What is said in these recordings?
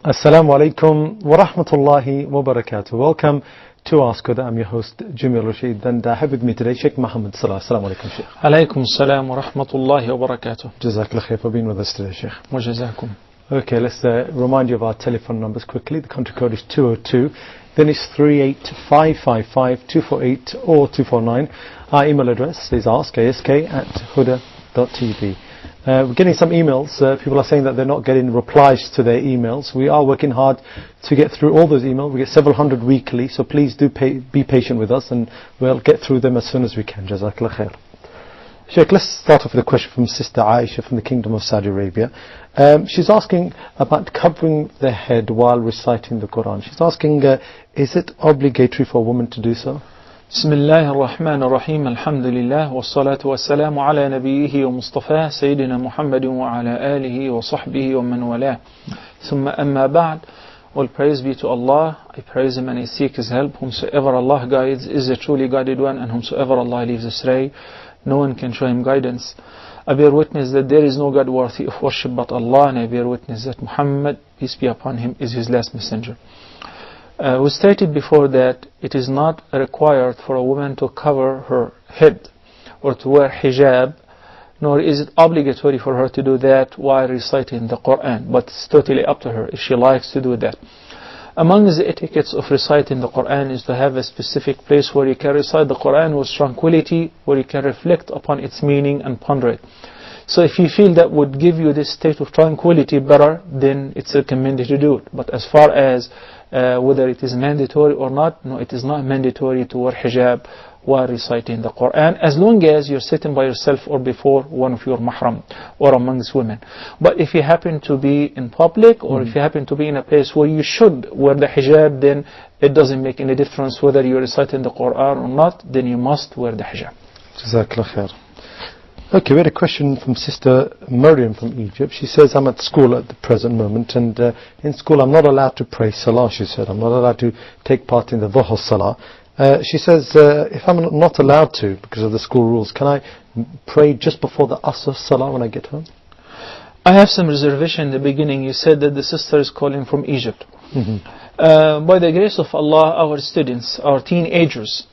Assalamu alaikum wa rahmatullahi wa barakatuh. Welcome to Ask Huda. I'm your host, Jamil Rashid, and I have with me today Sheikh Muhammad Salah. Assalamu alaikum, Sheikh. Alaikum salam wa rahmatullahi wa barakatuh. Jazakallah khair for being with us today, Sheikh. Wa jazakum. Okay, let's remind you of our telephone numbers quickly. The country code is 202, then it's 38555 248 or 249. Our email address is ask@huda.tv. We're getting some emails. People are saying that they're not getting replies to their emails. We are working hard to get through all those emails. We get several hundred weekly, so please do be patient with us and we'll get through them as soon as we can. Jazakallah khair. Sheikh, let's start off with a question from Sister Aisha from the Kingdom of Saudi Arabia. She's asking about covering the head while reciting the Quran. She's asking, is it obligatory for a woman to do so? بسم الله الرحمن الرحيم الحمد لله والصلاة والسلام على نبيه ومصطفاه سيدنا محمد وعلى آله وصحبه ومن والاه ثم أما بعد. All praise be to Allah. I praise Him and I seek His help. Whomsoever Allah guides is the truly guided one, and whomsoever Allah leaves astray, no one can show him guidance. I bear witness that there is no God worthy of worship but Allah, and I bear witness that Muhammad, peace be upon him, is His last messenger. We stated before that it is not required for a woman to cover her head or to wear hijab, nor is it obligatory for her to do that while reciting the Quran, but it's totally up to her if she likes to do that. Among the etiquettes of reciting the Quran is to have a specific place where you can recite the Quran with tranquility, where you can reflect upon its meaning and ponder it. So if you feel that would give you this state of tranquility better, then it's recommended to do it. But as far as whether it is mandatory or not, no, it is not mandatory to wear hijab while reciting the Quran, as long as you're sitting by yourself or before one of your mahram or amongst women. But if you happen to be in public or if you happen to be in a place where you should wear the hijab, then it doesn't make any difference whether you're reciting the Quran or not, then you must wear the hijab. Jazakallah khair. Okay, we had a question from Sister Maryam from Egypt. She says, I'm at school at the present moment, and in school I'm not allowed to pray Salah, she said. I'm not allowed to take part in the Dhuhr Salah. She says, if I'm not allowed to, because of the school rules, can I pray just before the Asr Salah when I get home? I have some reservation in the beginning. You said that the sister is calling from Egypt. By the grace of Allah, our students, our teenagers,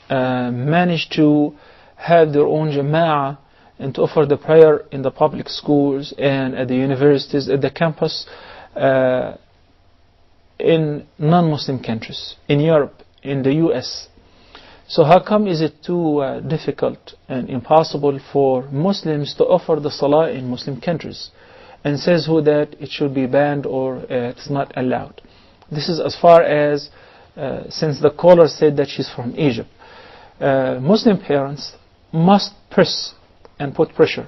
manage to have their own jama'ah and to offer the prayer in the public schools and at the universities, at the campus, in non-Muslim countries, in Europe, in the US. So how come is it too difficult and impossible for Muslims to offer the Salah in Muslim countries? And says who that it should be banned or it's not allowed. This is as far as, since the caller said that she's from Egypt. Muslim parents must press and put pressure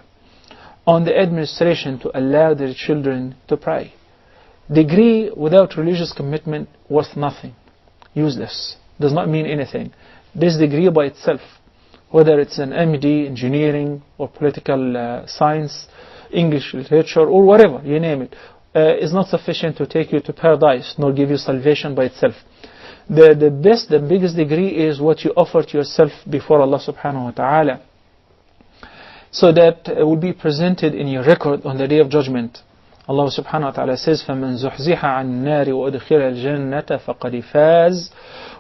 on the administration to allow their children to pray. Degree without religious commitment worth nothing, useless, does not mean anything. This degree by itself, whether it's an MD, engineering or political science, English literature or whatever, you name it, is not sufficient to take you to paradise nor give you salvation by itself. The biggest degree is what you offer to yourself before Allah subhanahu wa ta'ala, so that will be presented in your record on the Day of Judgment. Allah subhanahu wa ta'ala says, فَمَنْ زُحْزِحَ عَنْ النَّارِ وَأُدْخِلَ الْجَنَّةَ فَقَدْ فَازَ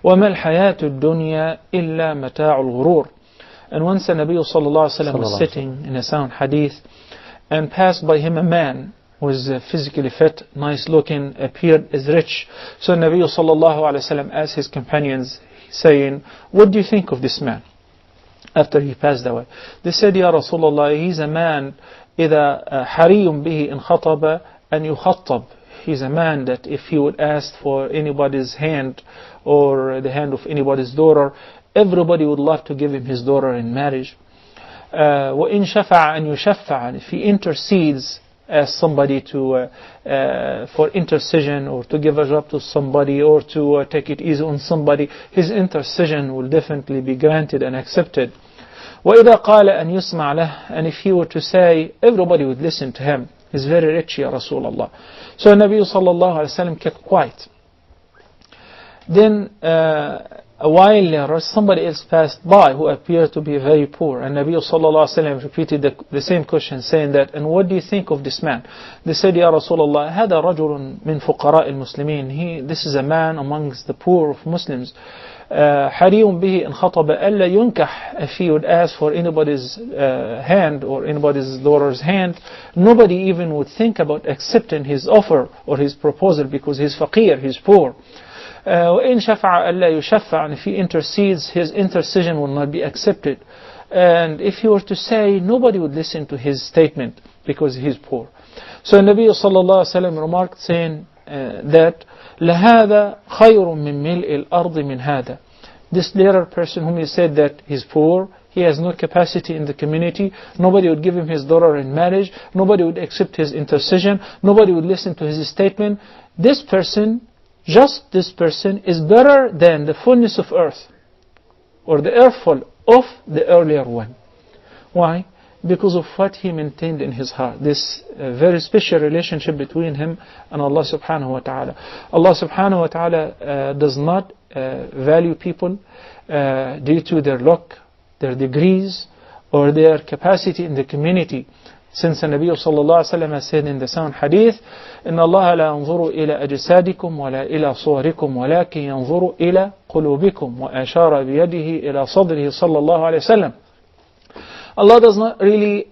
وَمَا الْحَيَاةُ الدُّنْيَا إِلَّا مَتَاعُ الْغُرُورِ. And once the Nabi sallallahu alayhi wa sallam was sitting in a sound hadith, and passed by him a man who was physically fit, nice looking, appeared as rich. So Nabi sallallahu alayhi wa sallam asked his companions, saying, what do you think of this man? After he passed away, they said, Ya Rasulullah, he's a man إذا حري به إن خطب أن يخطب. He's a man that if he would ask for anybody's hand or the hand of anybody's daughter, everybody would love to give him his daughter in marriage. وإن شفع أن يشفع. If he intercedes, as somebody to for intercession or to give a job to somebody or to take it easy on somebody, his intercession will definitely be granted and accepted. وإذا قال أن يسمع له. And if he were to say, everybody would listen to him. He's very rich, Ya Rasulullah. So Nabi sallallahu alayhi wa sallam kept quiet. Then a while later, somebody else passed by who appeared to be very poor. And Nabi sallallahu alaihi wasallam repeated the same question, saying that, and what do you think of this man? They said, Ya Rasulullah, هذا رجل من فقراء المسلمين. This is a man amongst the poor of Muslims. حري به إن خطب ألا ينكح. If he would ask for anybody's hand or anybody's daughter's hand, nobody even would think about accepting his offer or his proposal because he's faqir, he's poor. وإن شفع ألا يشفع, and if he intercedes, his intercession will not be accepted. And if he were to say, nobody would listen to his statement because he's poor. So Nabi sallallahu alaihi wasallam remarked, saying that لهذا خير من ملء الأرض من هذا. This later person whom he said that he's poor, he has no capacity in the community, nobody would give him his daughter in marriage, nobody would accept his intercession, nobody would listen to his statement. This person, just this person, is better than the fullness of earth, or the earthful of the earlier one. Why? Because of what he maintained in his heart. This very special relationship between him and Allah subhanahu wa ta'ala. Allah subhanahu wa ta'ala does not value people due to their luck, their degrees, or their capacity in the community. Since the Nabi sallallahu alaihi wasallam has said in the sound hadith, إن الله لا ينظر إلى أجسادكم ولا إلى صوركم ولكن ينظر إلى قلوبكم وأشار بيده إلى صدره صلى الله عليه وسلم. Allah does not really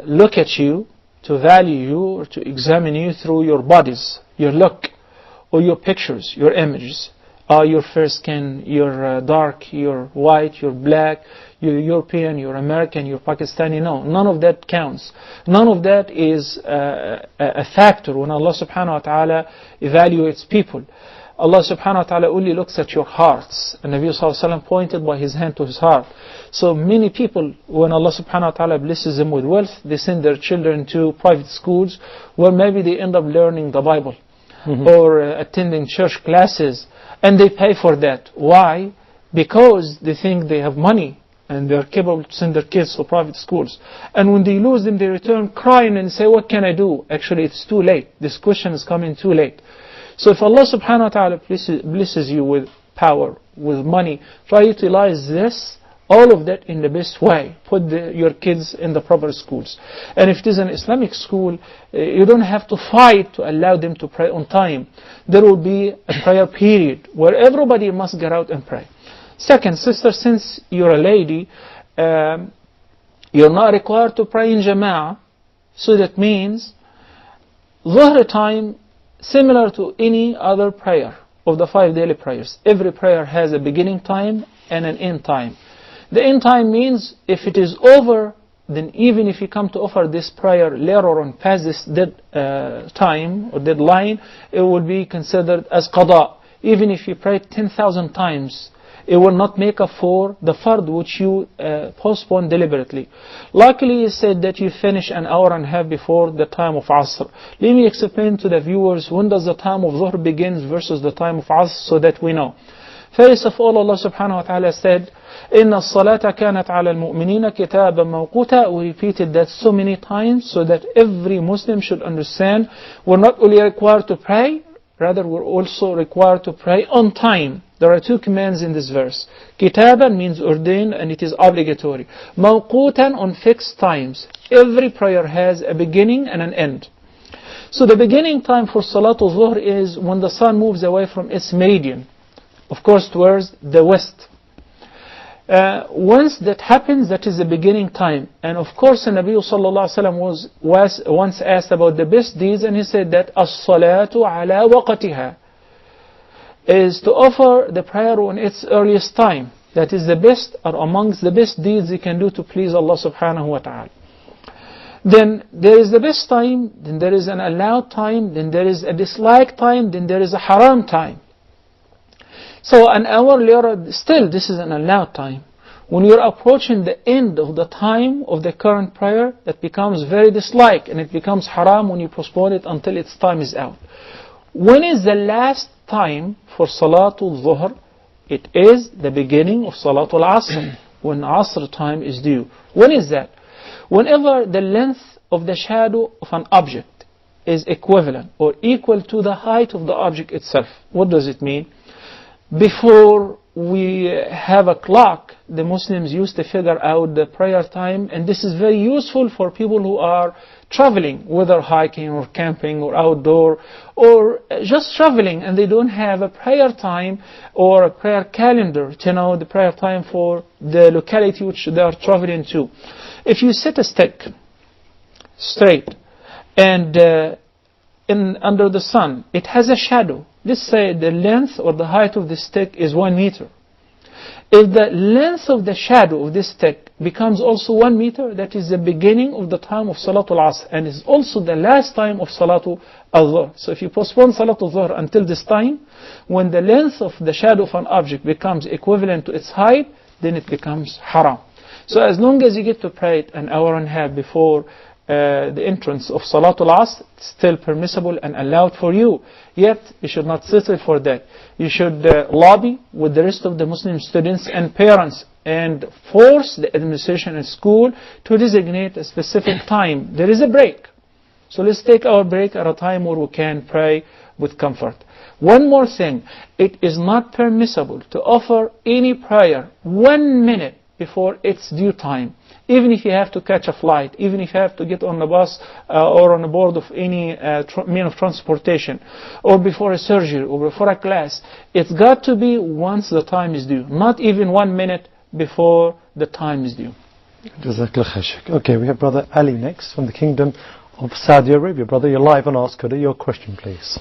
look at you to value you or to examine you through your bodies, your look, or your pictures, your images. Your fair skin, you're dark, you're white, you're black, you're European, you're American, you're Pakistani. No, none of that counts. None of that is a factor when Allah subhanahu wa ta'ala evaluates people. Allah subhanahu wa ta'ala only looks at your hearts. And Nabi sallallahu alaihi wasallam pointed by his hand to his heart. So many people, when Allah subhanahu wa ta'ala blesses them with wealth, they send their children to private schools where maybe they end up learning the Bible or attending church classes. And they pay for that. Why? Because they think they have money and they are capable to send their kids to private schools. And when they lose them, they return crying and say, what can I do? Actually, it's too late. This question is coming too late. So if Allah subhanahu wa ta'ala blesses you with power, with money, try to utilize this, all of that in the best way. Put your kids in the proper schools. And if it is an Islamic school, you don't have to fight to allow them to pray on time. There will be a prayer period where everybody must get out and pray. Second, sister, since you're a lady, you're not required to pray in Jama'ah. So that means Dhuhr time, similar to any other prayer of the 5 daily prayers. Every prayer has a beginning time and an end time. The end time means if it is over, then even if you come to offer this prayer later on past this dead time or deadline, it will be considered as qada. Even if you pray 10,000 times, it will not make up for the fard which you postpone deliberately. Luckily, you said that you finish an hour and a half before the time of Asr. Let me explain to the viewers when does the time of Dhuhr begins versus the time of Asr so that we know. First of all, Allah subhanahu wa ta'ala said, إِنَّ الصَّلَاةَ كَانَتْ عَلَى الْمُؤْمِنِينَ كِتَابًا مَوْقُوتًا. We repeated that so many times so that every Muslim should understand we're not only required to pray, rather we're also required to pray on time. There are 2 commands in this verse. Kitaban means ordained and it is obligatory. Mawqutan on fixed times. Every prayer has a beginning and an end. So the beginning time for Salatul Dhuhr is when the sun moves away from its meridian. Of course towards the west. Once that happens, that is the beginning time. And of course the Nabi sallallahu alaihi wasallam was once asked about the best deeds, and he said that as-salatu ala waqtiha is to offer the prayer on its earliest time. That is the best or amongst the best deeds you can do to please Allah subhanahu wa ta'ala. Then there is the best time, then there is an allowed time, then there is a disliked time, then there is a haram time. So an hour later, still this is an allowed time. When you're approaching the end of the time of the current prayer, that becomes very disliked and it becomes haram when you postpone it until its time is out. When is the last time for Salatul Dhuhr? It is the beginning of Salatul Asr, when Asr time is due. When is that? Whenever the length of the shadow of an object is equivalent or equal to the height of the object itself. What does it mean? Before we have a clock the Muslims use to figure out the prayer time, and this is very useful for people who are traveling, whether hiking or camping or outdoor, or just traveling and they don't have a prayer time or a prayer calendar to know the prayer time for the locality which they are traveling to. If you set a stick straight and under the sun, it has a shadow. Let's say the length or the height of the stick is 1 meter. If the length of the shadow of this stick becomes also 1 meter, that is the beginning of the time of Salatul Asr, and is also the last time of Salatul Dhuhr. So if you postpone Salatul Dhuhr until this time, when the length of the shadow of an object becomes equivalent to its height, then it becomes haram. So as long as you get to pray it an hour and a half before the entrance of Salatul Asr, it's still permissible and allowed for you. Yet, you should not settle for that. You should lobby with the rest of the Muslim students and parents and force the administration and school to designate a specific time. There is a break. So let's take our break at a time where we can pray with comfort. One more thing. It is not permissible to offer any prayer 1 minute before its due time. Even if you have to catch a flight, even if you have to get on a bus or on a board of any mean of transportation, or before a surgery, or before a class, it's got to be once the time is due, not even 1 minute before the time is due. Okay, we have Brother Ali next from the Kingdom of Saudi Arabia. Brother, you're live on Ask Huda. Your question, please.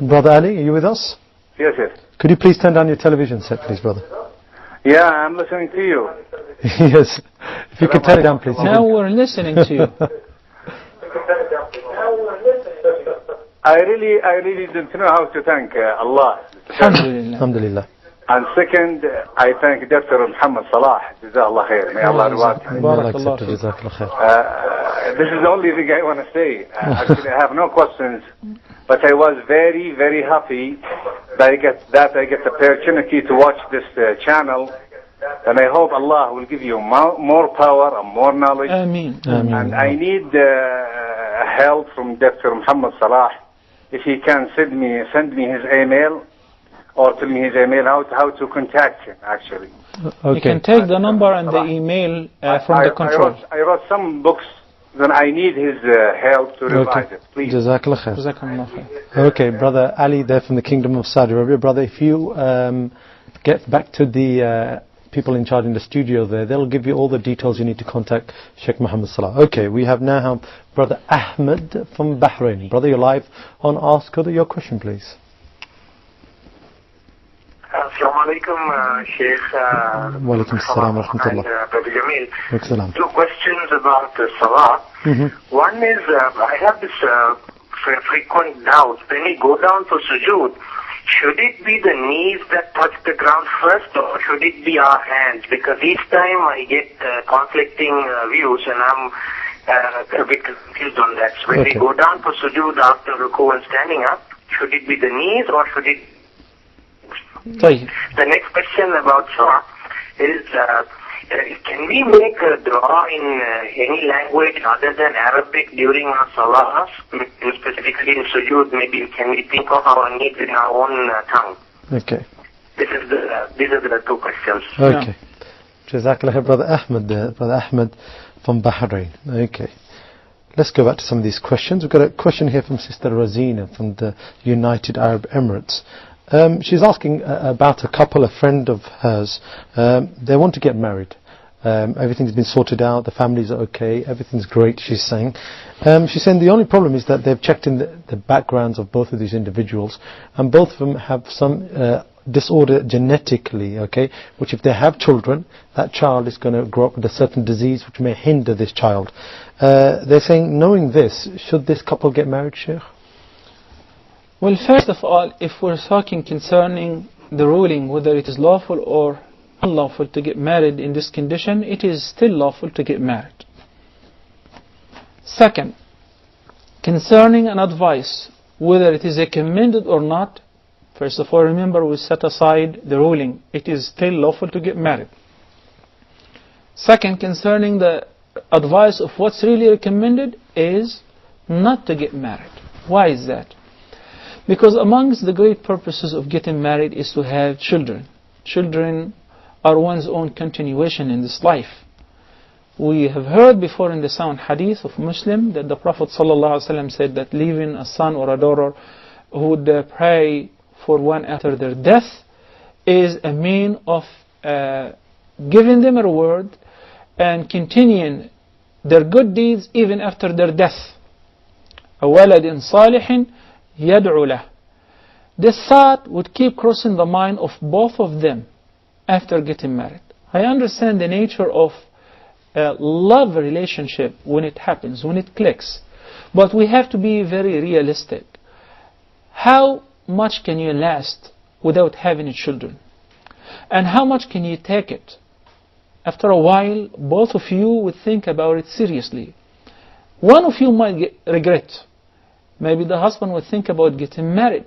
Brother Ali, are you with us? Yes, yes. Could you please turn down your television set, please, brother? Yeah, I'm listening to you. Yes. If you could turn it down, please. Now we're listening to you. I really don't know how to thank Allah. Alhamdulillah. Alhamdulillah. And second, I thank Dr. Muhammad Salah. Jazakallah khair. May Allah reward him. Barakallah. This is the only thing I want to say. Actually, I have no questions. But I was very, very happy that I get the opportunity to watch this channel. And I hope Allah will give you more power and more knowledge. Ameen. And I need help from Dr. Muhammad Salah. If he can send me his email, or tell me his email, how to contact him, actually. Okay. You can take the number and the email from the control. I wrote some books, then I need his help to revise it, please. Jazakallah khair. Jazakumullah khair. Okay, Brother Ali there from the Kingdom of Saudi Arabia. Brother, if you get back to the people in charge in the studio there, they'll give you all the details you need to contact Sheikh Muhammad Salah. Okay, we have now Brother Ahmed from Bahrain. Brother, you're live on Ask Huda. Your question, please. Assalamu alaikum, Sheikh. Wa alaikum assalam wa rahmatullah. Brother Jamil. Excellent. 2 questions about Salah. One is, I have this frequent doubt. When we go down to sujood, should it be the knees that touch the ground first, or should it be our hands? Because each time I get conflicting views, and I'm a bit confused on that. So when we go down to sujood after ruku and standing up, should it be the knees, or should it... The next question about Salah is, can we make a dua in any language other than Arabic during our Salah, specifically in sujood? Maybe can we think of our needs in our own tongue? Okay. These are the 2 questions. Okay. Jazakallah, Brother Ahmed there. Brother Ahmed from Bahrain. Okay. Let's go back to some of these questions. We've got a question here from Sister Razina from the United Arab Emirates. She's asking about a couple, a friend of hers. They want to get married. Everything's been sorted out, the families are okay, everything's great, she's saying. She's saying the only problem is that they've checked in the backgrounds of both of these individuals, and both of them have some disorder genetically, okay, which if they have children, that child is going to grow up with a certain disease which may hinder this child. They're saying, knowing this, should this couple get married, Sheikh? Well, first of all, if we're talking concerning the ruling, whether it is lawful or unlawful to get married in this condition, it is still lawful to get married. Second, concerning an advice, whether it is recommended or not, first of all, remember we set aside the ruling. It is still lawful to get married. Second, concerning the advice of what's really recommended is not to get married. Why is that? Because amongst the great purposes of getting married is to have children. Children are one's own continuation in this life. We have heard before in the sound hadith of Muslim that the Prophet ﷺ said that leaving a son or a daughter who would pray for one after their death is a mean of giving them a reward and continuing their good deeds even after their death. وَلَدٍ صَالِحٍ يَدْعُ لَهُ. This thought would keep crossing the mind of both of them after getting married. I understand the nature of a love relationship when it happens, when it clicks. But we have to be very realistic. How much can you last without having children? And how much can you take it? After a while, both of you would think about it seriously. One of you might regret. Maybe the husband would think about getting married.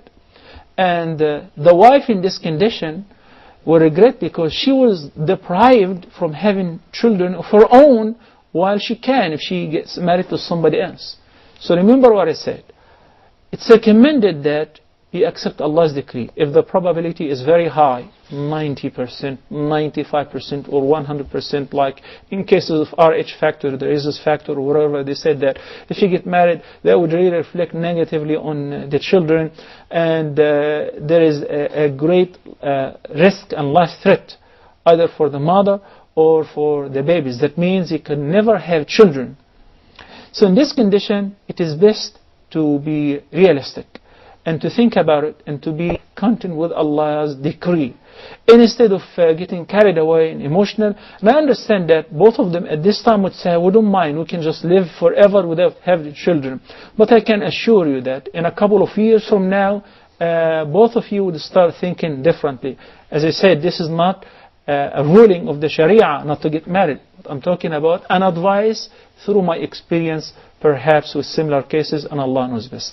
And the wife in this condition will regret because she was deprived from having children of her own while she can if she gets married to somebody else. So remember what I said. It's recommended that you accept Allah's decree. If the probability is very high, 90%, 95% or 100%, like in cases of RH factor, the rhesus factor or whatever, they said that if you get married, that would really reflect negatively on the children, and there is a great risk and life threat either for the mother or for the babies. That means you can never have children. So in this condition, it is best to be realistic and to think about it and to be content with Allah's decree instead of getting carried away and emotional. And I understand that both of them at this time would say, we don't mind, we can just live forever without having children. But I can assure you that in a couple of years from now, both of you would start thinking differently. As I said, this is not a ruling of the Sharia not to get married. I'm talking about an advice through my experience, perhaps with similar cases, and Allah knows best.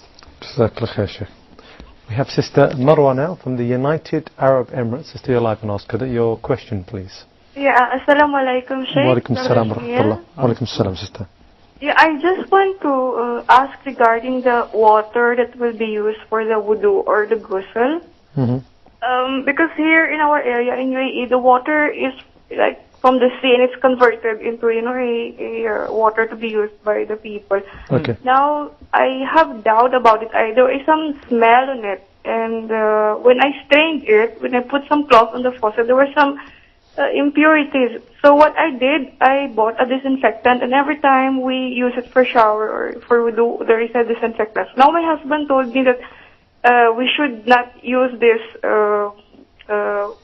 We have Sister Marwa now from the United Arab Emirates. Sister, you're live and ask her your question, please. Yeah, assalamu alaikum, Shaykh. Wa alaikum salam wa rahmatullah. Wa alaikum salam, sister. Yeah, I just want to ask regarding the water that will be used for the wudu or the ghusl. Because here in our area in UAE, the water is like from the sea and it's converted into, a water to be used by the people. Okay. Now, I have doubt about it. There is some smell on it. And when I strained it, when I put some cloth on the faucet, there were some impurities. So what I did, I bought a disinfectant, and every time we use it for shower or for wudu, there is a disinfectant. Now my husband told me that we should not use this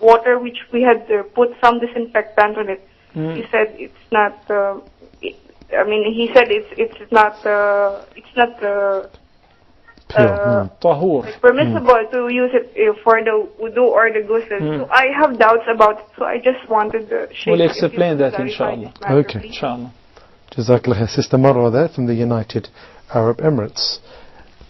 water which we had put some disinfectant on it. He said it's not. He said it's not permissible to use it for the wudu or the ghusl. So I have doubts about it. So I just wanted to share. We'll explain that, inshallah. Okay, inshallah. Jazakallah, Sister Marwa there from the United Arab Emirates.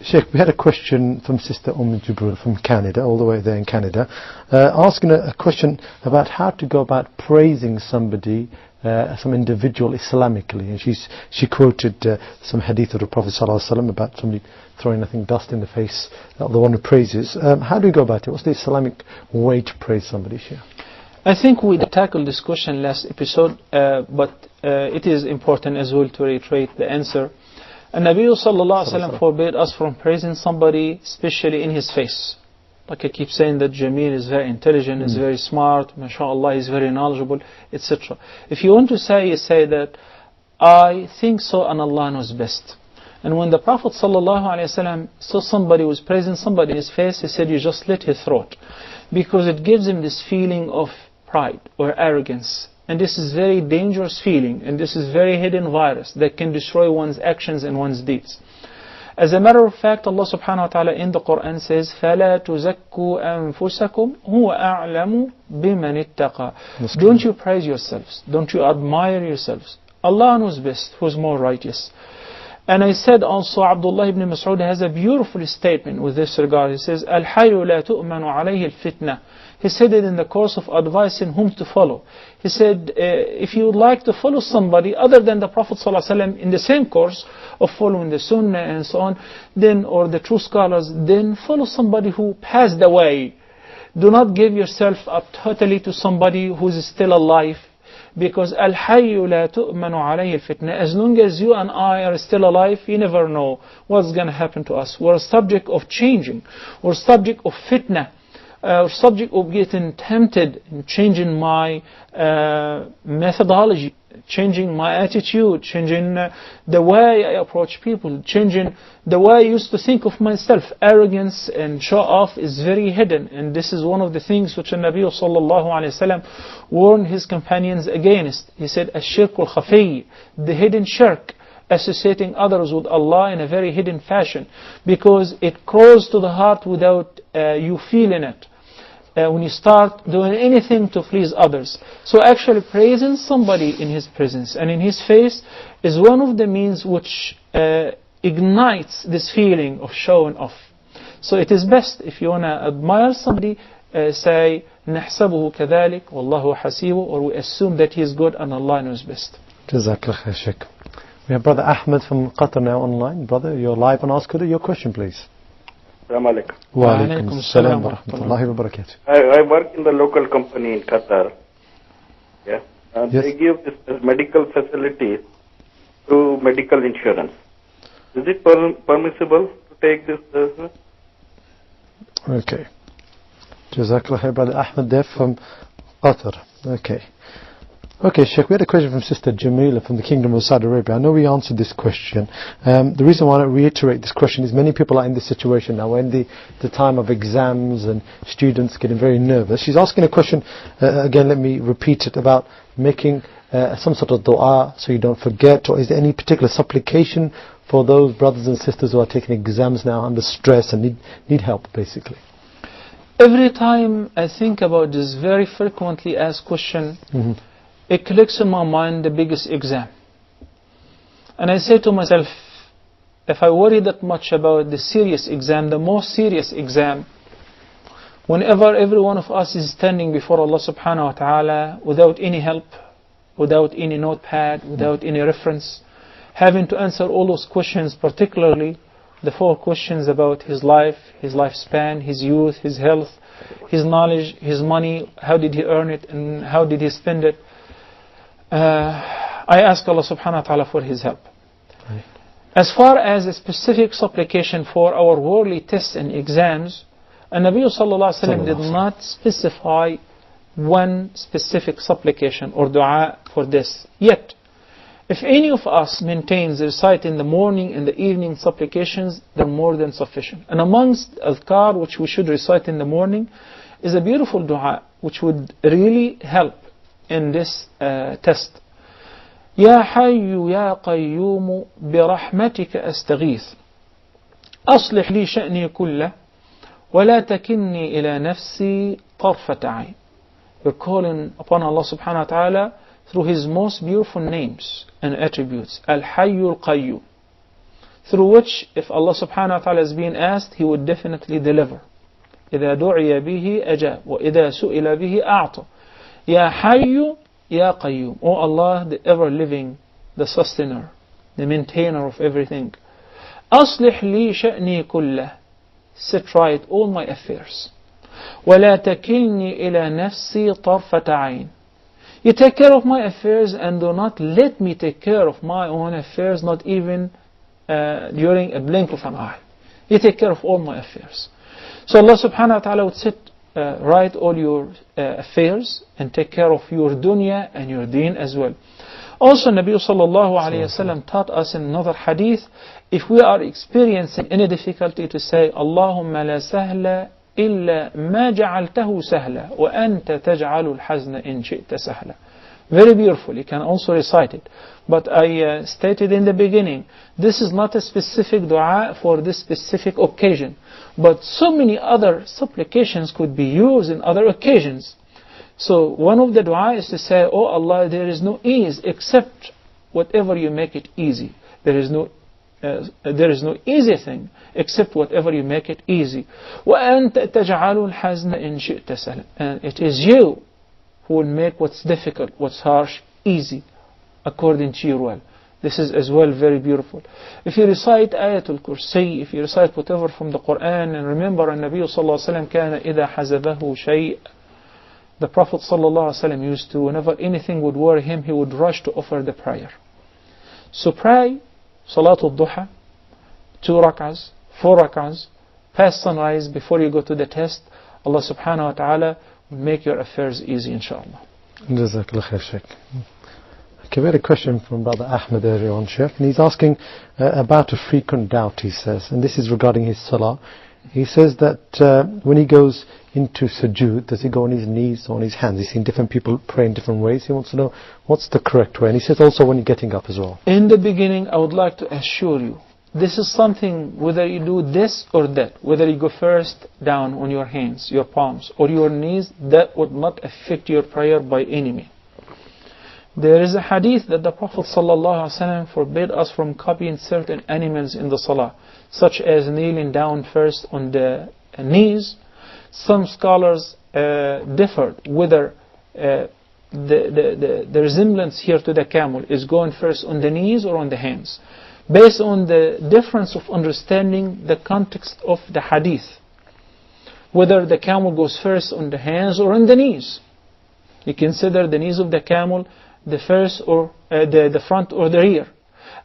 Sheikh, we had a question from Sister Jibril from Canada, all the way there in Canada, asking a question about how to go about praising somebody, some individual Islamically. And she quoted some hadith of the Prophet ﷺ about somebody throwing, I think, dust in the face of the one who praises. How do we go about it? What's the Islamic way to praise somebody, Sheikh? I think we tackled this question last episode, but it is important as well to reiterate the answer. And Nabi sallallahu alaihi wasallam forbade us from praising somebody, especially in his face. Like I keep saying that Jameel is very intelligent, is very smart, mashallah, he's very knowledgeable, etc. If you want to say, you say that, I think so and Allah knows best. And when the Prophet sallallahu alaihi wasallam saw somebody was praising somebody in his face, he said, you just slit his throat. Because it gives him this feeling of pride or arrogance. And this is very dangerous feeling, and this is very hidden virus that can destroy one's actions and one's deeds. As a matter of fact, Allah subhanahu wa ta'ala in the Quran says, فَلَا تُزَكُّوا أَنفُسَكُمْ هُوَ أَعْلَمُ بِمَنِ اتَّقَى. Don't you praise yourselves, don't you admire yourselves. Allah knows best who's more righteous. And I said also, Abdullah ibn Mas'ud has a beautiful statement with this regard. He says, الْحَيُّ لَا تُؤْمَنُ عَلَيْهِ الْفِتْنَةِ. He said it in the course of advising whom to follow. He said, if you would like to follow somebody other than the Prophet ﷺ in the same course of following the Sunnah and so on, then, or the true scholars, then follow somebody who passed away. Do not give yourself up totally to somebody who is still alive. Because Al-Hayy la tu'manu alayhi al-fitna. As long as you and I are still alive, you never know what's going to happen to us. We're a subject of changing. We're a subject of fitna. We're subject of getting tempted and changing my methodology, changing my attitude, changing the way I approach people, changing the way I used to think of myself. Arrogance and show off is very hidden, and this is one of the things which the Nabi sallallahu alayhi wasallam warned his companions against. He said, "Ash-shirk al-khafi," the hidden shirk, associating others with Allah in a very hidden fashion, because it crawls to the heart without you feeling it. When you start doing anything to please others. So actually praising somebody in his presence and in his face is one of the means which ignites this feeling of showing off. So it is best, if you want to admire somebody, say نحسبه كذلك والله حسيبه, or we assume that he is good and Allah knows best. Jazakallah khair, Sheikh. We have Brother Ahmed from Qatar now online. Brother, you're live on Ask Huda. Your question, please. Assalamu alaikum. Wa alaikum assalam wa rahmatullahi wa barakatuh. I work in the local company in Qatar. Yeah. And Yes. they give this medical facility through medical insurance. Is it permissible to take this? Okay. Jazakallah khair, Brother Ahmed there from Qatar. Okay. Okay, Sheikh, we had a question from Sister Jamila from the Kingdom of Saudi Arabia. I know we answered this question. The reason why I reiterate this question is many people are in this situation now. We're in the time of exams and students getting very nervous. She's asking a question, again, let me repeat it, about making some sort of dua so you don't forget, or is there any particular supplication for those brothers and sisters who are taking exams now under stress and need help, basically? Every time I think about this very frequently asked question, it clicks in my mind the biggest exam. And I say to myself, if I worry that much about the serious exam, the most serious exam, whenever every one of us is standing before Allah subhanahu wa ta'ala without any help, without any notepad, without any reference, having to answer all those questions, particularly the 4 questions about his life, his lifespan, his youth, his health, his knowledge, his money, how did he earn it and how did he spend it. I ask Allah subhanahu wa ta'ala for his help. As far as a specific supplication for our worldly tests and exams, Nabi sallallahu alaihi wasallam did not specify one specific supplication or dua for this. Yet, if any of us maintains recite in the morning and the evening supplications, they're more than sufficient. And amongst adhkar which we should recite in the morning is a beautiful dua which would really help in this test. يا حي يا قيوم برحمتك أستغيث أصلح لي شأني كله ولا تكلني إلى نفسي طرفة عين. We're calling upon Allah subhanahu wa ta'ala through His most beautiful names and attributes, Al-Hayy Al-Qayyum, through which if Allah subhanahu wa ta'ala is being asked, He would definitely deliver. إذا دعي به أجاب وإذا سئل به أعطى. Ya Hayyu, Ya Qayyum. O Allah, the ever-living, the sustainer, the maintainer of everything. أصلح لي شأني كله. Set right all my affairs. ولا تكلني إلى نفسي طرفة عين. You take care of my affairs and do not let me take care of my own affairs, not even during a blink of an eye. You take care of all my affairs. So Allah subhanahu wa ta'ala would set right all your affairs and take care of your dunya and your deen as well. Also, Nabi sallallahu alayhi wa sallam taught us in another hadith, if we are experiencing any difficulty, to say, Allahumma la sahla illa ma ja'altahu sahla wa anta taj'alu al-hazna in shi'ta sahla. Very beautiful. You can also recite it. But I stated in the beginning, this is not a specific dua for this specific occasion. But so many other supplications could be used in other occasions. So one of the dua is to say, Oh Allah, there is no ease except whatever you make it easy. There is no there is no easy thing except whatever you make it easy. وَأَنْتَ تَجْعَلُ الْحَزْنَ إِنْ شِئْتَ سَهْلًا. And it is you who will make what's difficult, what's harsh, easy, according to your will. This is as well very beautiful. If you recite Ayatul Kursi, if you recite whatever from the Quran, and remember Nabi sallallahu alaihi wasallam كان إذا حزبه شيء, the Prophet sallallahu alaihi wasallam used to, whenever anything would worry him, he would rush to offer the prayer. So pray Salatul Duha, 2 rak'ahs, 4 rak'ahs, past sunrise before you go to the test. Allah subhanahu wa ta'ala will make your affairs easy, inshallah. Jazakallah khair, Sheikh. Okay, we had a question from Brother Ahmed earlier on, Sheikh, and he's asking about a frequent doubt, he says, and this is regarding his salah. He says that when he goes into sujood, does he go on his knees or on his hands? He's seen different people pray in different ways. He wants to know what's the correct way. And he says also when you're getting up as well. In the beginning, I would like to assure you, this is something, whether you do this or that, whether you go first down on your hands, your palms, or your knees, that would not affect your prayer by any means. There is a hadith that the Prophet ﷺ forbade us from copying certain animals in the salah, such as kneeling down first on the knees. Some scholars differed whether the resemblance here to the camel is going first on the knees or on the hands, based on the difference of understanding the context of the hadith, whether the camel goes first on the hands or on the knees. You consider the knees of the camel the first or the front or the rear.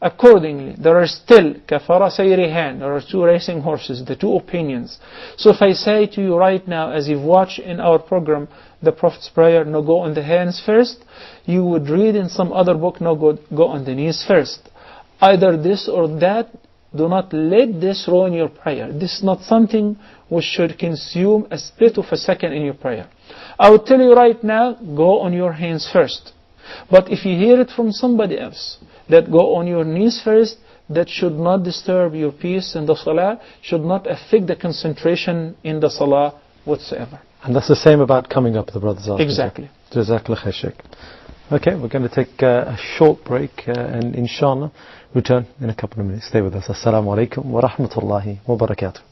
Accordingly, there are still kafara sayrihan, there are 2 racing horses, the 2 opinions. So if I say to you right now, as you've watched in our program, the Prophet's prayer, no, go on the hands first, you would read in some other book, no, go on the knees first. Either this or that, do not let this ruin your prayer. This is not something which should consume a split of a second in your prayer. I would tell you right now, go on your hands first. But if you hear it from somebody else, that go on your knees first, that should not disturb your peace in the salah, should not affect the concentration in the salah whatsoever. And that's the same about coming up, the brothers asking. Exactly. Jazakallah khair, Sheikh. Okay, we're going to take a short break and inshallah return in a couple of minutes. Stay with us. Assalamu alaikum wa rahmatullahi wa barakatuh.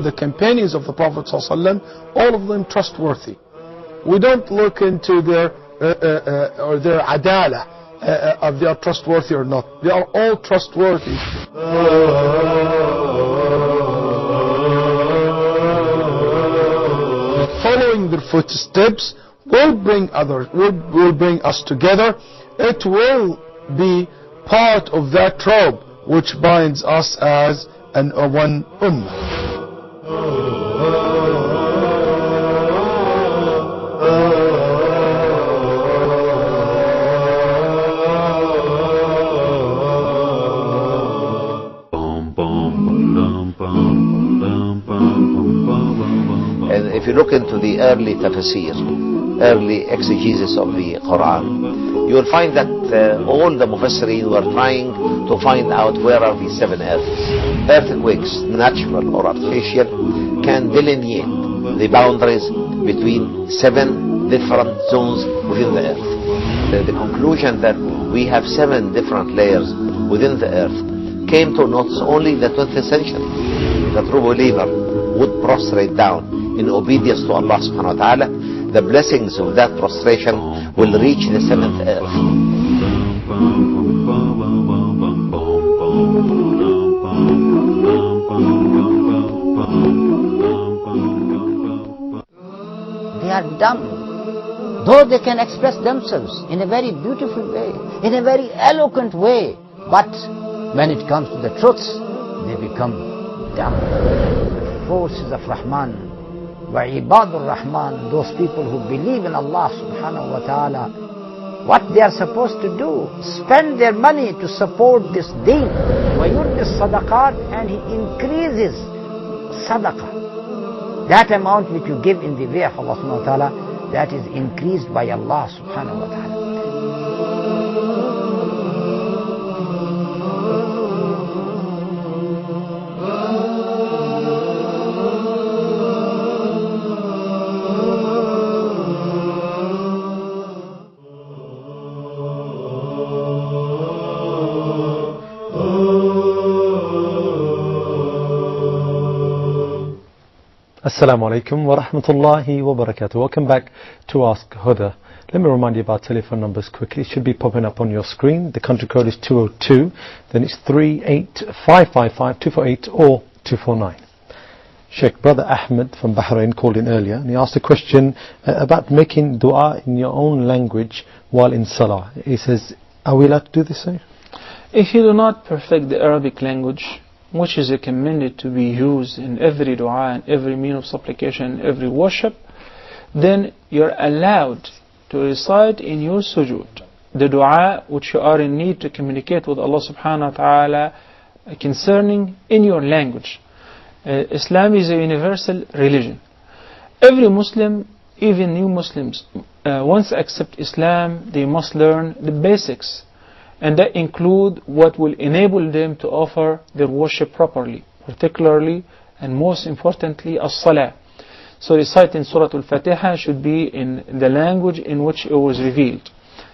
The companions of the Prophet ﷺ, all of them trustworthy. We don't look into their or their adala, if they are trustworthy or not. They are all trustworthy. Following their footsteps will bring others, will bring us together. It will be part of that robe which binds us as one ummah. And if you look into the early tafsir, early exegesis of the Quran, you will find that all the mufassirin were trying to find out where are these 7 earths. Earthquakes, natural or artificial, can delineate the boundaries between 7 different zones within the earth. The conclusion that we have 7 different layers within the earth came to not only the 20th century. The true believer would prostrate down in obedience to Allah subhanahu wa ta'ala. The blessings of that prostration will reach the 7th earth. They are dumb. Though they can express themselves in a very beautiful way, in a very eloquent way, but when it comes to the truths, they become dumb. The forces of Rahman, wa ibadur Rahman, those people who believe in Allah subhanahu wa ta'ala, what they are supposed to do, spend their money to support this deen. Wa yurdis sadaqat, and he increases sadaqah. That amount which you give in the way of Allah subhanahu wa ta'ala, that is increased by Allah subhanahu wa ta'ala. Assalamu alaikum wa rahmatullahi wa barakatuh. Welcome back to Ask Huda. Let me remind you of our telephone numbers quickly. It should be popping up on your screen. The country code is 202, then it's 38555 248 or 249. Sheikh, Brother Ahmed from Bahrain called in earlier and he asked a question about making dua in your own language while in salah. He says, are we allowed to do this, sir? If you do not perfect the Arabic language, which is recommended to be used in every dua and every mean of supplication, every worship, then you're allowed to recite in your sujood the dua which you are in need to communicate with Allah subhanahu wa ta'ala concerning in your language. Islam is a universal religion. Every Muslim, even new Muslims, once accept Islam, they must learn the basics, and that include what will enable them to offer their worship properly, particularly and most importantly as-salah. So reciting Surah Al-Fatiha should be in the language in which it was revealed.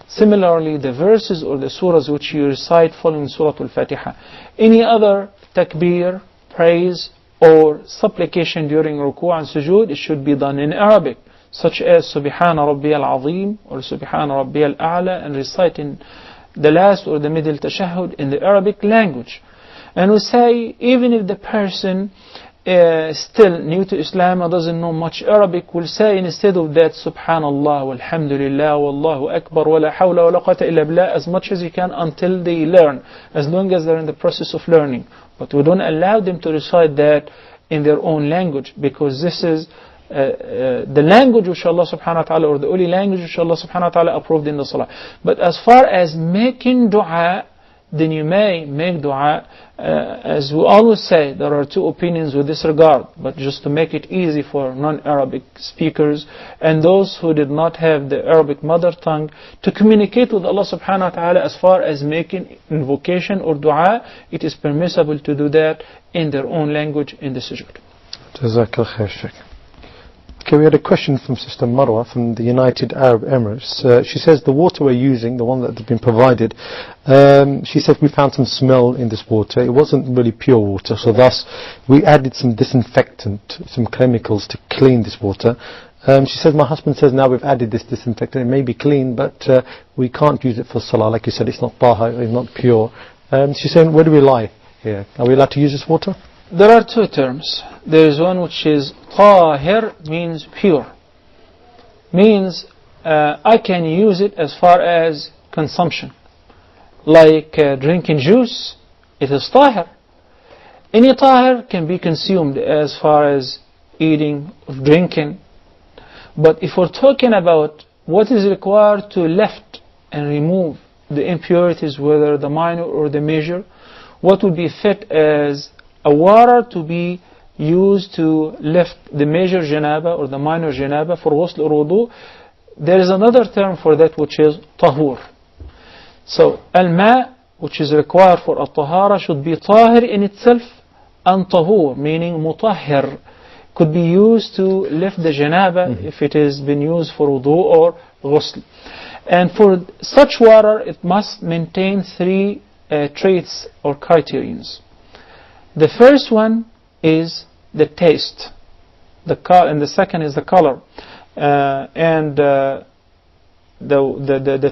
Similarly, the verses or the surahs which you recite following Surah Al-Fatiha. Any other takbir, praise or supplication during ruku' and sujood, it should be done in Arabic, such as Subhana Rabbiyal Azim or Subhana Rabbiyal A'la, and reciting the last or the middle tashahhud in the Arabic language. And we say, even if the person still new to Islam or doesn't know much Arabic, will say instead of that Subhanallah walhamdulillah wallahu akbar wa la hawla wa la quwwata illa billah as much as you can until they learn, as long as they're in the process of learning. But we don't allow them to recite that in their own language, because this is the language which Allah subhanahu wa ta'ala, or the only language which Allah subhanahu wa ta'ala approved in the salah. But as far as making dua, then you may make dua. As we always say, there are two opinions with this regard, but just to make it easy for non-Arabic speakers and those who did not have the Arabic mother tongue to communicate with Allah subhanahu wa ta'ala, as far as making invocation or dua, it is permissible to do that in their own language in the sujood. Jazakallah khair, Sheikh. Okay, we had a question from Sister Marwa from the United Arab Emirates. She says the water we're using, the one that has been provided, she said we found some smell in this water. It wasn't really pure water, so thus we added some disinfectant, some chemicals to clean this water. She says, my husband says now we've added this disinfectant, it may be clean, but we can't use it for salah. Like you said, it's not tahir, it's not pure. She's saying, where do we lie here? Are we allowed to use this water? There are two terms. There is one which is tahir, means pure. Means I can use it as far as consumption. Like drinking juice, it is tahir. Any tahir can be consumed as far as eating or drinking. But if we're talking about what is required to lift and remove the impurities, whether the minor or the major, what would be fit as a water to be used to lift the major janaba or the minor janaba for ghusl or wudu, there is another term for that which is tahur. So al-ma, which is required for at-tahara, should be tahir in itself, and tahur, meaning mutahhir, could be used to lift the janaba if it has been used for wudu or ghusl. And for such water, it must maintain three traits or criterions. The first one is the taste, and the second is the color. And the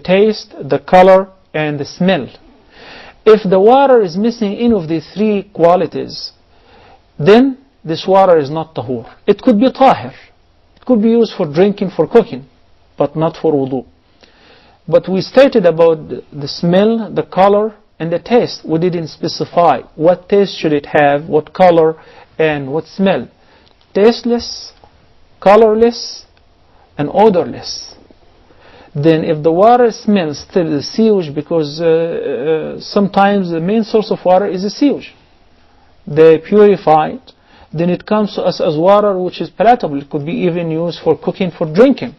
taste, the color, and the smell. If the water is missing any of the three qualities, then this water is not tahur. It could be tahir. It could be used for drinking, for cooking, but not for wudu. But we stated about the smell, the color, and the taste. We didn't specify what taste should it have, what color, and what smell. Tasteless, colorless, and odorless. Then if the water smells still the sewage, because sometimes the main source of water is the sewage, they purify it, then it comes to us as water which is palatable. It could be even used for cooking, for drinking.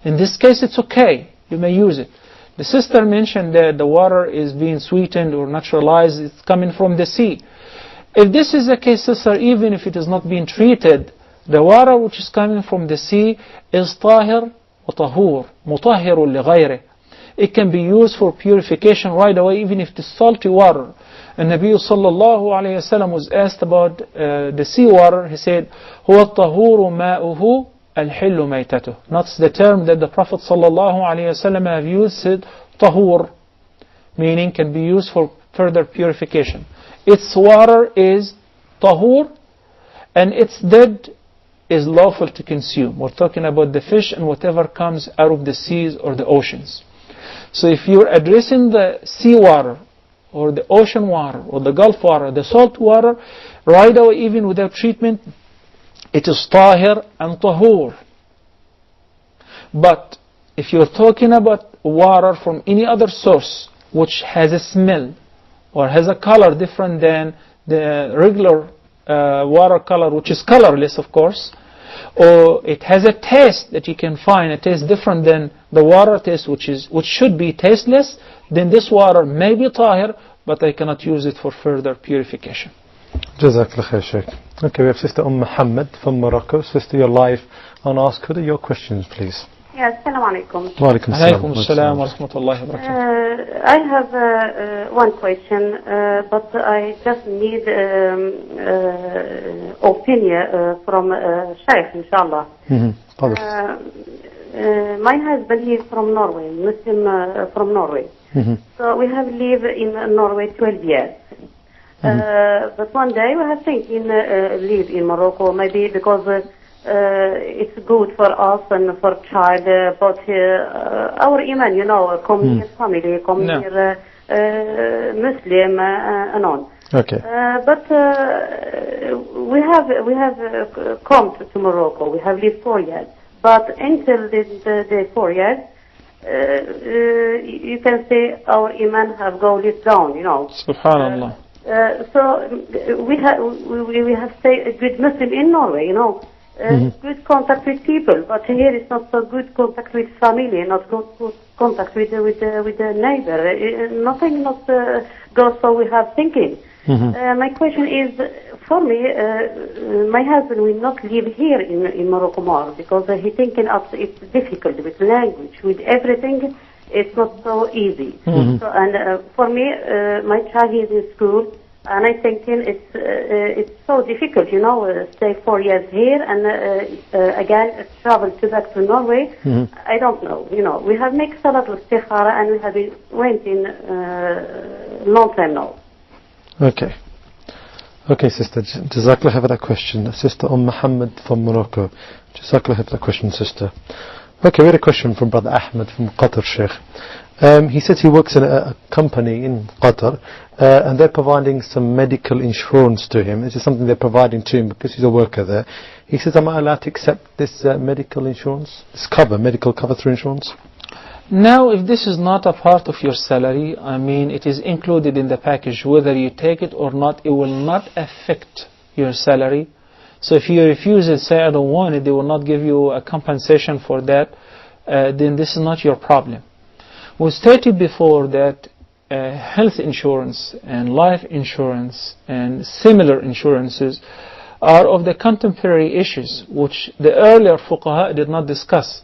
In this case it's okay, you may use it. The sister mentioned that the water is being sweetened or naturalized, it's coming from the sea. If this is the case, sister, even if it is not being treated, the water which is coming from the sea is tahir wa tahur, mutahhirun li ghayrih. It can be used for purification right away, even if it is salty water. And Nabi sallallahu alayhi wasallam was asked about the seawater. He said, هو الطهور ماؤه الحل ميتته. That's the term that the Prophet sallallahu alayhi wasallam have used, said tahur, meaning can be used for further purification. Its water is tahur, and its dead is lawful to consume. We're talking about the fish and whatever comes out of the seas or the oceans. So if you're addressing the seawater or the ocean water or the Gulf water, the salt water, right away, even without treatment, it is tahir and tahur. But if you're talking about water from any other source which has a smell or has a color different than the regular water color, which is colorless, of course, or it has a taste that you can find, a taste different than the water taste, which should be tasteless, then this water may be tahir, but I cannot use it for further purification. Jazakallah khair, Sheikh. Okay, we have Sister Muhammad from Morocco. Sister, you're live on Ask Huda. Your questions, please. Yes, assalamu alaikum. Wa alaikum assalam wa rahmatullahi wa barakatuh. I have one question, but I just need opinion from Sheikh, inshallah. My husband, he is from Norway, Muslim from Norway. So we have lived in Norway 12 years. But one day we have thinking live in Morocco, maybe because it's good for us and for child, but our iman, come here family, come here Muslim and on. Okay. But we have come to Morocco. We have lived 4 years. But until the 4 years, you can say our iman have gone down, Subhanallah. So we have stayed a good Muslim in Norway, good contact with people, but here it's not so good contact with family, not good contact with the neighbor. Nothing goes so we have thinking. My question is, for me, my husband will not live here in Morocco more because he thinking it's difficult with language, with everything. It's not so easy. So, and for me, my child is in school, and I thinking it's so difficult, stay 4 years here and again travel back to Norway. I don't know, we have made salat istikhara and we have went in long time now. Okay. Okay, Sister. Jazakallah khair for that question. Sister Muhammad from Morocco. Jazakallah khair for that question, Sister. Okay, we had a question from Brother Ahmed from Qatar, Sheikh. He says he works in a company in Qatar and they're providing some medical insurance to him. This is something they're providing to him because he's a worker there. He says, am I allowed to accept this medical insurance, this medical cover through insurance? Now, if this is not a part of your salary, I mean it is included in the package, whether you take it or not, it will not affect your salary. So if you refuse it, say I don't want it, they will not give you a compensation for that, then this is not your problem. We stated before that health insurance and life insurance and similar insurances are of the contemporary issues, which the earlier fuqaha did not discuss.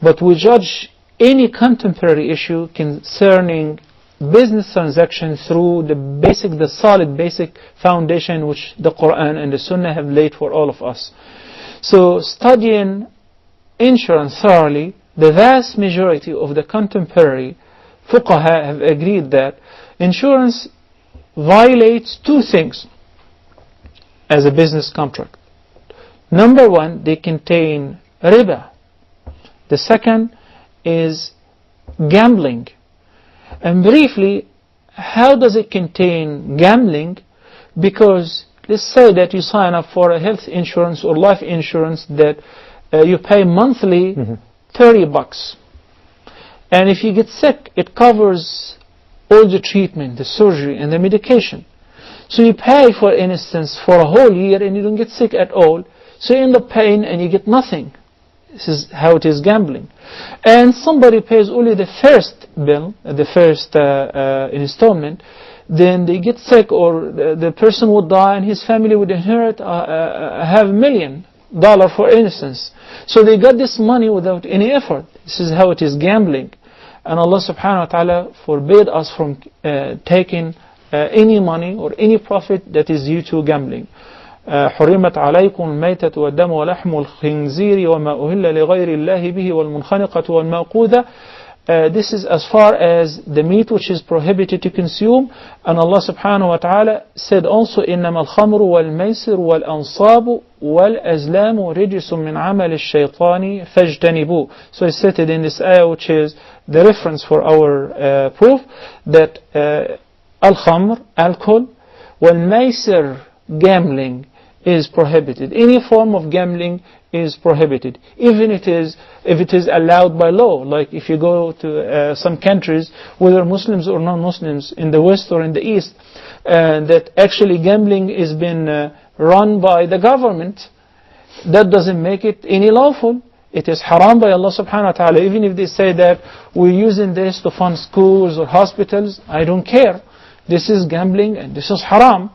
But we judge any contemporary issue concerning business transaction through the solid basic foundation which the Quran and the Sunnah have laid for all of us. So studying insurance thoroughly, the vast majority of the contemporary fuqaha have agreed that insurance violates two things as a business contract. Number one, they contain riba. The second is gambling. And briefly, how does it contain gambling? Because let's say that you sign up for a health insurance or life insurance that you pay monthly $30. And if you get sick, it covers all the treatment, the surgery and the medication. So you pay, for instance, for a whole year and you don't get sick at all. So you end up paying and you get nothing. This is how it is gambling. And somebody pays only the first bill, the first installment, then they get sick or the person would die and his family would inherit have $1 million, for instance. So they got this money without any effort. This is how it is gambling. And Allah subhanahu wa ta'ala forbade us from taking any money or any profit that is due to gambling. حرمت عليكم الميتة والدم ولحم الخنزير وما أهل لغير الله به والمنخنقة والموقوذة. This is as far as the meat which is prohibited to consume. And Allah subhanahu wa ta'ala said also إنما الخمر والميسر والأنصاب والأزلام رجس من عمل الشيطان فاجتنبوه. So it's stated in this ayah, which is the reference for our proof, that al-khamr, alcohol, wal-maysir, gambling, is prohibited. Any form of gambling is prohibited, even if it is allowed by law. Like if you go to some countries, whether Muslims or non-Muslims, in the West or in the East, that actually gambling is been run by the government, that doesn't make it any lawful. It is haram by Allah subhanahu wa ta'ala. Even if they say that we're using this to fund schools or hospitals, I don't care. This is gambling and this is haram.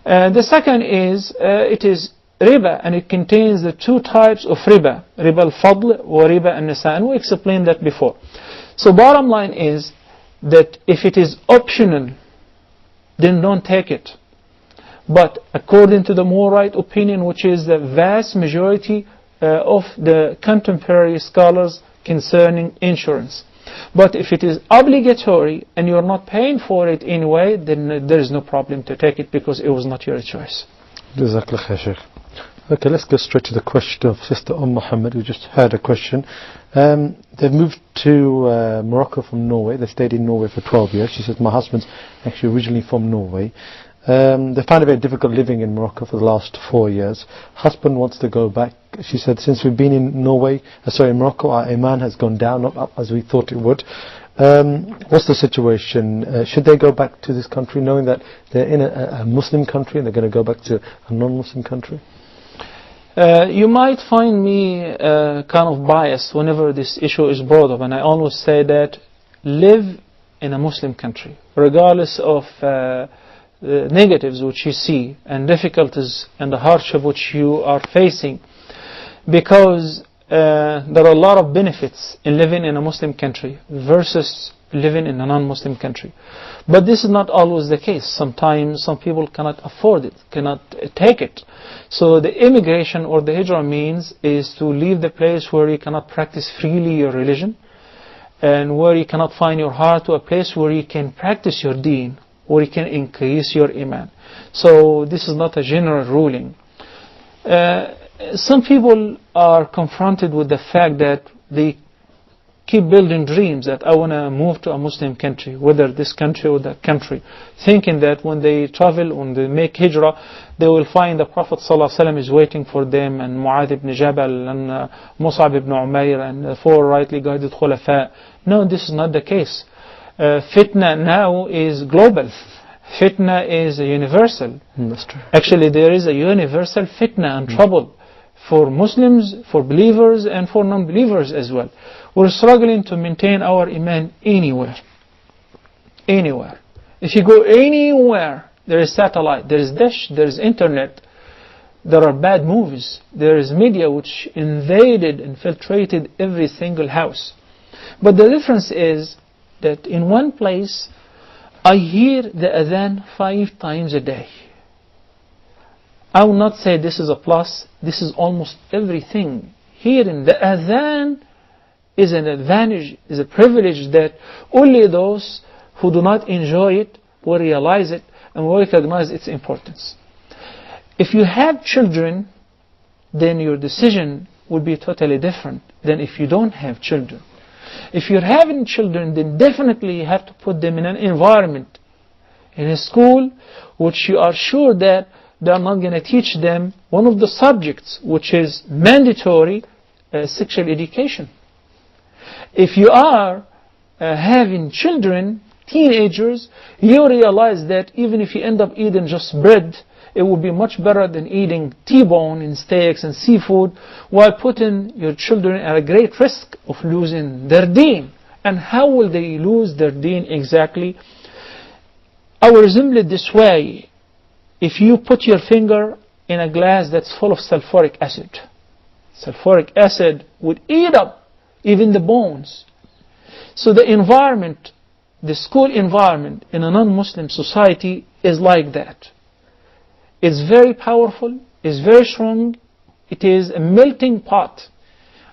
The second is, it is riba, and it contains the two types of riba, riba al-fadl or riba al-nisa, and we explained that before. So bottom line is that if it is optional, then don't take it. But according to the more right opinion, which is the vast majority of the contemporary scholars concerning insurance. But if it is obligatory and you're not paying for it anyway, then there is no problem to take it because it was not your choice. Jazakallah khair, Sheikh. Okay, let's go straight to the question of Sister Muhammad, who just had a question. They've moved to Morocco from Norway. They stayed in Norway for 12 years. She says, my husband's actually originally from Norway. They find it very difficult living in Morocco for the last 4 years. Husband wants to go back. She said, since we've been in Morocco, our iman has gone down, not up as we thought it would. What's the situation? Should they go back to this country knowing that they're in a Muslim country and they're going to go back to a non-Muslim country? You might find me kind of biased whenever this issue is brought up, and I always say that live in a Muslim country, regardless of the negatives which you see and difficulties and the hardship which you are facing, because there are a lot of benefits in living in a Muslim country versus living in a non-Muslim country. But this is not always the case. Sometimes some people cannot afford it, cannot take it. So the immigration or the hijrah means is to leave the place where you cannot practice freely your religion, and where you cannot find your heart, to a place where you can practice your deen, where you can increase your iman. So this is not a general ruling. Some people are confronted with the fact that they keep building dreams that I want to move to a Muslim country, whether this country or that country, thinking that when they travel, when they make hijrah, they will find the Prophet ﷺ is waiting for them, and Mu'adh ibn Jabal, and Mus'ab ibn Umayr, and the four rightly guided khulafa. No, this is not the case. Fitna now is global. Fitna is universal. That's true. Actually, there is a universal fitna and trouble for Muslims, for believers, and for non-believers as well. We're struggling to maintain our iman anywhere. Anywhere. If you go anywhere, there is satellite, there is dish, there is internet, there are bad movies, there is media which invaded, infiltrated every single house. But the difference is that in one place, I hear the adhan 5 times a day. I will not say this is a plus, this is almost everything. Hearing the adhan is an advantage, is a privilege that only those who do not enjoy it will realize it and will recognize its importance. If you have children, then your decision will be totally different than if you don't have children. If you're having children, then definitely you have to put them in an environment, in a school, which you are sure that they are not going to teach them one of the subjects which is mandatory, sexual education. If you are having children, teenagers, you realize that even if you end up eating just bread, it would be much better than eating T-bone and steaks and seafood, while putting your children at a great risk of losing their deen. And how will they lose their deen exactly? I will resemble it this way. If you put your finger in a glass that's full of sulfuric acid, sulfuric acid would eat up even the bones. So the environment the school environment in a non-Muslim society is like that. It's very powerful, it's very strong, it is a melting pot.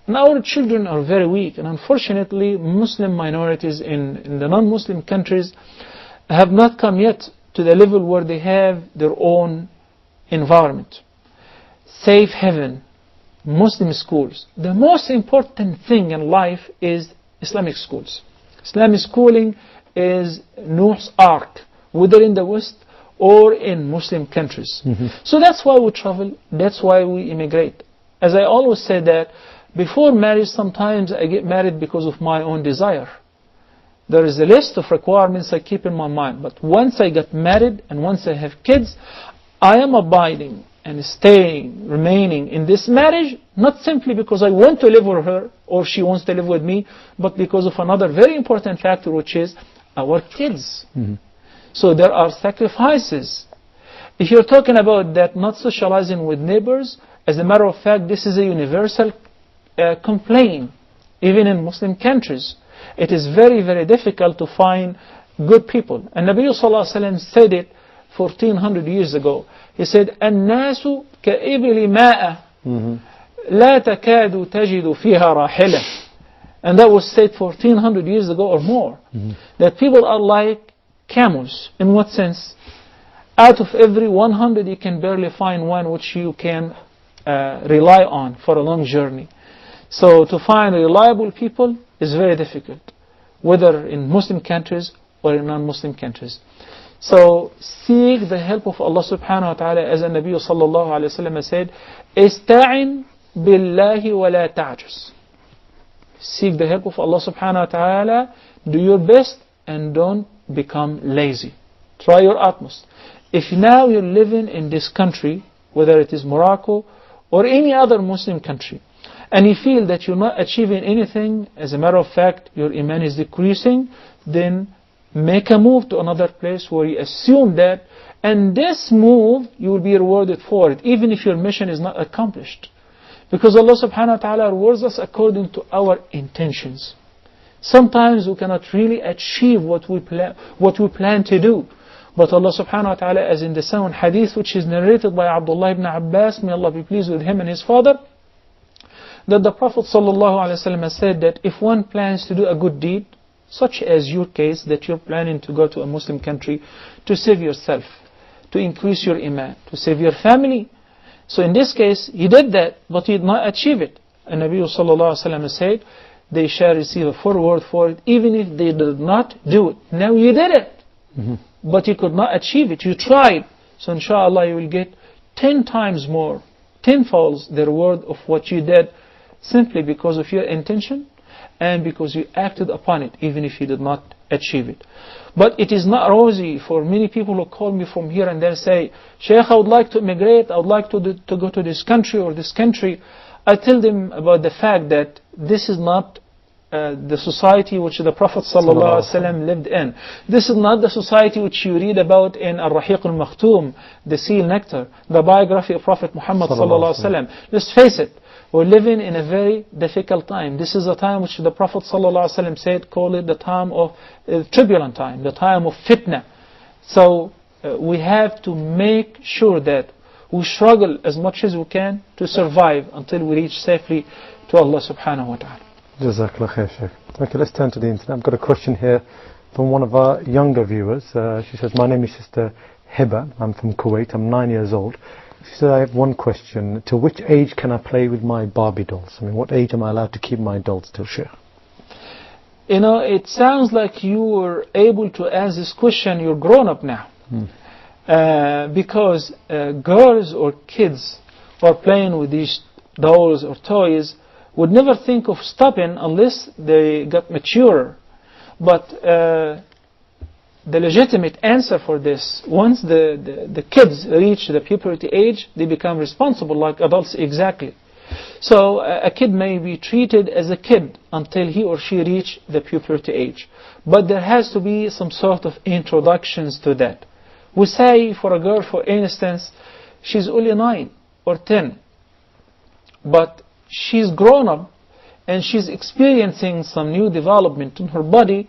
And our children are very weak, and unfortunately Muslim minorities in the non-Muslim countries have not come yet to the level where they have their own environment. Safe haven, Muslim schools. The most important thing in life is Islamic schools. Islamic schooling is Noah's Ark, whether in the West or in Muslim countries. So that's why we travel, that's why we immigrate. As I always say that, before marriage sometimes I get married because of my own desire. There is a list of requirements I keep in my mind, but once I get married and once I have kids, I am abiding and staying, remaining in this marriage, not simply because I want to live with her or she wants to live with me, but because of another very important factor, which is our kids. So there are sacrifices. If you're talking about that not socializing with neighbors, as a matter of fact, this is a universal complaint, even in Muslim countries. It is very, very difficult to find good people. And Nabi Sallallahu Alaihi Wasallam said it 1400 years ago. He said, الناس كإبل ماء لا تكاد تجد فيها راحلة. And that was said 1400 years ago or more. That people are like camels. In what sense? Out of every 100 you can barely find one which you can rely on for a long journey. So to find reliable people is very difficult, whether in Muslim countries or in non-Muslim countries. So seek the help of Allah subhanahu wa ta'ala, as the Nabi sallallahu alayhi wa sallam said, Ista'in billahi wa la ta'jus. Seek the help of Allah subhanahu wa ta'ala, do your best and don't become lazy. Try your utmost. If now you're living in this country, whether it is Morocco or any other Muslim country, and you feel that you're not achieving anything, as a matter of fact your iman is decreasing, then make a move to another place where you assume that, and this move you will be rewarded for it, even if your mission is not accomplished. Because Allah subhanahu wa ta'ala rewards us according to our intentions. Sometimes we cannot really achieve what we plan to do. But Allah subhanahu wa ta'ala, as in the sound hadith which is narrated by Abdullah ibn Abbas, may Allah be pleased with him and his father, that the Prophet ﷺ has said that if one plans to do a good deed, such as your case, that you're planning to go to a Muslim country to save yourself, to increase your iman, to save your family. So in this case, he did that, but he did not achieve it. And Nabi ﷺ said, they shall receive a full reward for it, even if they did not do it. Now you did it, but you could not achieve it. You tried. So inshallah you will get 10 times more, tenfold the reward of what you did, simply because of your intention and because you acted upon it, even if you did not achieve it. But it is not rosy for many people who call me from here and they say, Shaykh, I would like to immigrate, I would like to go to this country or this country. I tell them about the fact that this is not the society which the Prophet ﷺ lived in. This is not the society which you read about in Al-Rahiq al-Makhtoum, the seal nectar, the biography of Prophet Muhammad ﷺ. Let's face it, we're living in a very difficult time. This is a time which the Prophet ﷺ said, call it the time of turbulent time, the time of fitna. So we have to make sure that we struggle as much as we can to survive until we reach safely to Allah subhanahu wa ta'ala. Jazakallah khair, Shaykh. Okay, let's turn to the internet. I've got a question here from one of our younger viewers. She says, my name is Sister Hiba. I'm from Kuwait. I'm 9 years old. She said, I have one question. To which age can I play with my Barbie dolls? I mean, what age am I allowed to keep my dolls till, Shaykh? You know, it sounds like you were able to answer this question. You're grown up now. Because girls or kids who are playing with these dolls or toys would never think of stopping unless they got mature. But the legitimate answer for this, once the kids reach the puberty age, they become responsible like adults exactly. So a kid may be treated as a kid until he or she reach the puberty age. But there has to be some sort of introductions to that. We say for a girl, for instance, she's only 9 or 10. But she's grown up and she's experiencing some new development in her body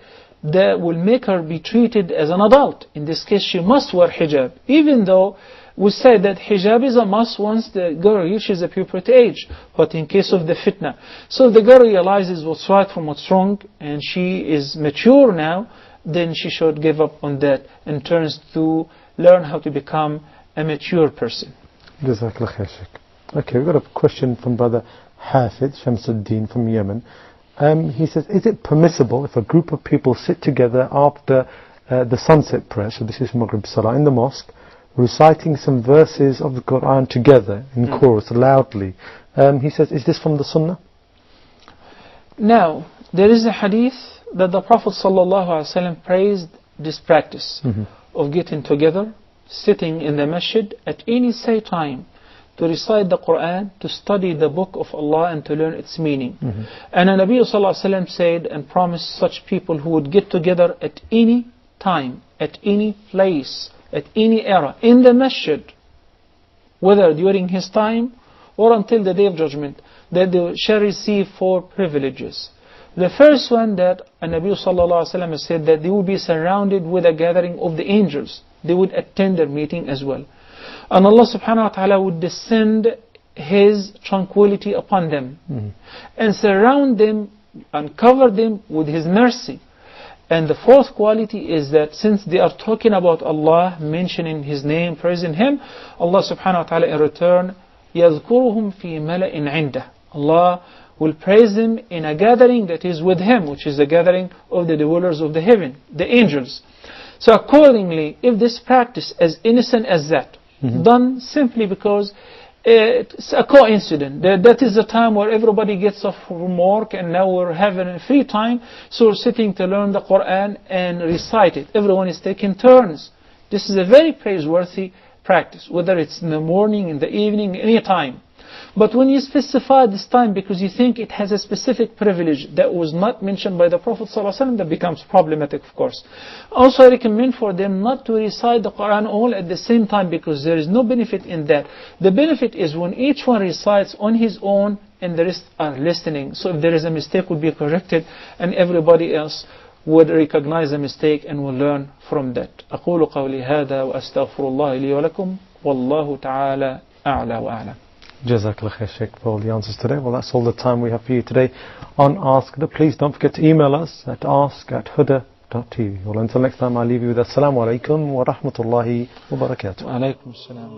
that will make her be treated as an adult. In this case, she must wear hijab, even though we said that hijab is a must once the girl reaches the puberty age, but in case of the fitna. So if the girl realizes what's right from what's wrong, and she is mature now, then she should give up on that and turns to learn how to become a mature person. Jazakallah khair, Sheikh. Okay, we've got a question from Brother Hafid Shamsuddin from Yemen. He says, is it permissible if a group of people sit together after the sunset prayer, so this is Maghrib Salah, in the mosque, reciting some verses of the Quran together in chorus, loudly? He says, is this from the Sunnah? Now, there is a hadith that the Prophet ﷺ praised this practice of getting together, sitting in the masjid at any say time, to recite the Quran, to study the book of Allah and to learn its meaning. And the Nabi ﷺ said and promised such people who would get together at any time, at any place, at any era, in the masjid, whether during his time or until the Day of Judgment, that they shall receive 4 privileges. The first one, that Nabi ﷺ said that they will be surrounded with a gathering of the angels. They would attend their meeting as well. And Allah subhanahu wa ta'ala would descend His tranquility upon them and surround them and cover them with His mercy. And the 4th quality is that since they are talking about Allah, mentioning His name, praising Him, Allah subhanahu wa ta'ala in return, يَذْكُرُهُمْ فِي مَلَإٍ عِنْدَهِ, Allah will praise them in a gathering that is with Him, which is the gathering of the dwellers of the heaven, the angels. So accordingly, if this practice, as innocent as that, done simply because it's a coincidence, that is the time where everybody gets off from work and now we're having a free time, so we're sitting to learn the Quran and recite it. Everyone is taking turns. This is a very praiseworthy practice, whether it's in the morning, in the evening, any time. But when you specify this time because you think it has a specific privilege that was not mentioned by the Prophet ﷺ, that becomes problematic, of course. Also, I recommend for them not to recite the Quran all at the same time, because there is no benefit in that. The benefit is when each one recites on his own and the rest are listening. So if there is a mistake, would be corrected and everybody else would recognize the mistake and will learn from that. أقول قولي هذا وأستغفر الله لي ولكم والله تعالى أعلى وأعلم. Jazakallah khair, Sheikh, for all the answers today. Well, that's all the time we have for you today on Ask Huda. Please don't forget to email us at ask@huda.tv. Well, until next time, I'll leave you with Assalamu alaikum wa rahmatullahi wa barakatuh. Wa alaikum assalam.